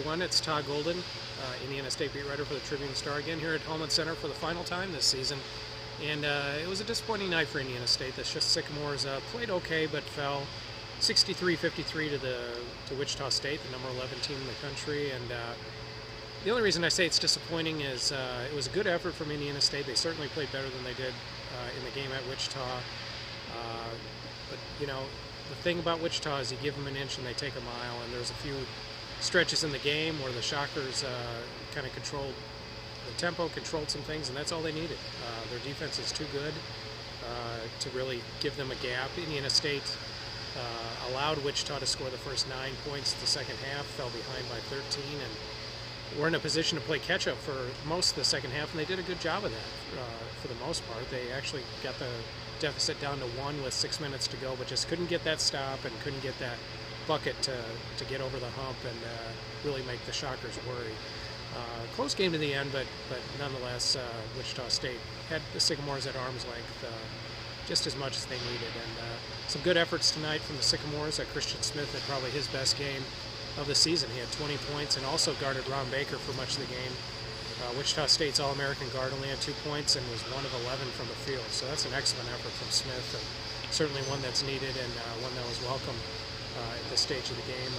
everyone. It's Todd Golden, Indiana State beat writer for the Tribune-Star, again here at Hellman Center for the final time this season. And it was a disappointing night for Indiana State. The Sycamores played okay, but fell 63-53 to Wichita State, the number 11 team in the country. And the only reason I say it's disappointing is it was a good effort from Indiana State. They certainly played better than they did in the game at Wichita. But you know, the thing about Wichita is you give them an inch and they take a mile, and there's a few stretches in the game where the Shockers kind of controlled the tempo, controlled some things, and that's all they needed. Their defense is too good to really give them a gap. Indiana State allowed Wichita to score the first 9 points the second half, fell behind by 13, and were in a position to play catch-up for most of the second half, and they did a good job of that for the most part. They actually got the deficit down to 1 with 6 minutes to go, but just couldn't get that stop and couldn't get that bucket to get over the hump and really make the Shockers worry. Close game to the end, but nonetheless, Wichita State had the Sycamores at arm's length just as much as they needed. And some good efforts tonight from the Sycamores. Christian Smith had probably his best game of the season. He had 20 points and also guarded Ron Baker for much of the game. Wichita State's All-American guard only had 2 points and was 1 of 11 from the field. So that's an excellent effort from Smith, and certainly one that's needed and one that was welcome at this stage of the game.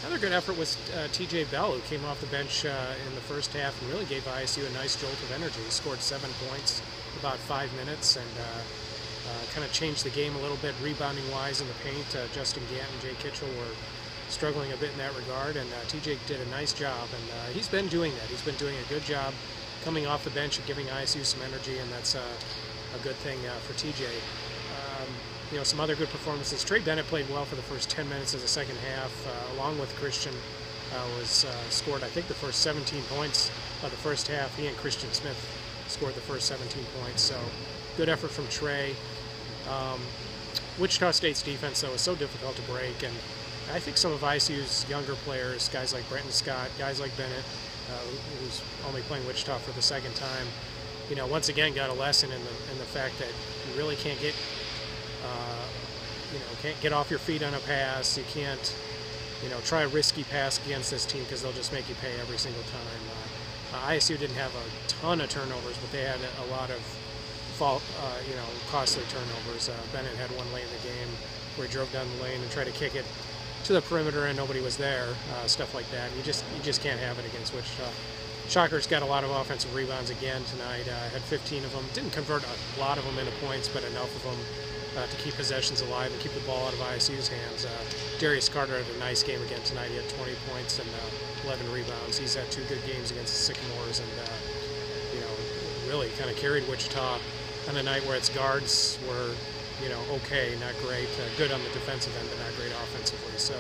Another good effort was TJ Bell, who came off the bench in the first half and really gave ISU a nice jolt of energy. He scored 7 points in about 5 minutes and kind of changed the game a little bit rebounding-wise in the paint. Justin Gant and Jay Kitchell were struggling a bit in that regard, and TJ did a nice job, and he's been doing that. He's been doing a good job coming off the bench and giving ISU some energy, and that's a good thing for TJ. You know, some other good performances. Trey Bennett played well for the first 10 minutes of the second half, along with Christian, scored, I think, the first 17 points of the first half. He and Christian Smith scored the first 17 points, so good effort from Trey. Wichita State's defense, though, is so difficult to break, and I think some of ISU's younger players, guys like Brenton Scott, guys like Bennett, who's only playing Wichita for the second time, you know, once again got a lesson in the fact that you really can't get, can't get off your feet on a pass. You can't, try a risky pass against this team because they'll just make you pay every single time. ISU didn't have a ton of turnovers, but they had a lot of costly turnovers. Bennett had one late in the game where he drove down the lane and tried to kick it to the perimeter and nobody was there, stuff like that. You just can't have it against Wichita. Shockers got a lot of offensive rebounds again tonight, had 15 of them. Didn't convert a lot of them into points, but enough of them to keep possessions alive and keep the ball out of ISU's hands. Darius Carter had a nice game again tonight. He had 20 points and 11 rebounds. He's had 2 good games against the Sycamores, and really kind of carried Wichita on a night where its guards were okay, not great, good on the defensive end, but not great offensively. So,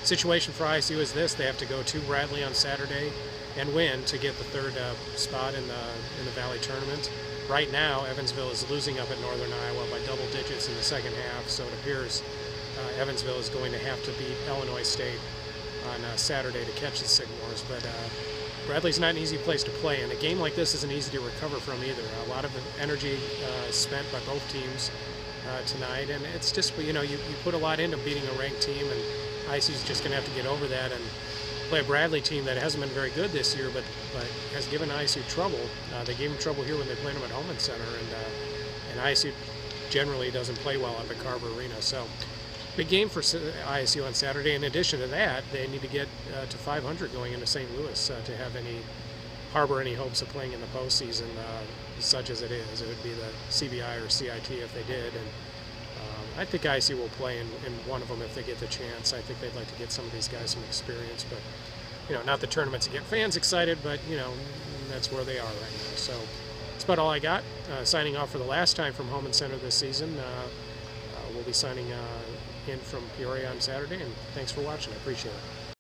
situation for ISU is this: they have to go to Bradley on Saturday and win to get the 3rd spot in the Valley tournament. Right now, Evansville is losing up at Northern Iowa by double digits in the second half, so it appears Evansville is going to have to beat Illinois State on Saturday to catch the Sycamores. But Bradley's not an easy place to play, and a game like this isn't easy to recover from either. A lot of energy spent by both teams tonight, and it's just, you put a lot into beating a ranked team, and ISU's just going to have to get over that and play a Bradley team that hasn't been very good this year, but has given ISU trouble. They gave them trouble here when they played them at Hellman Center, and ISU generally doesn't play well up at Carver Arena. So, big game for ISU on Saturday. In addition to that, they need to get to 500 going into St. Louis to have harbor any hopes of playing in the postseason, such as it is. It would be the CBI or CIT if they did, and I think ISU will play in one of them if they get the chance. I think they'd like to get some of these guys some experience, but not the tournament to get fans excited, but that's where they are right now. So that's about all I got. Signing off for the last time from Hellman Center this season. We'll be signing in from Peoria on Saturday, and thanks for watching. I appreciate it.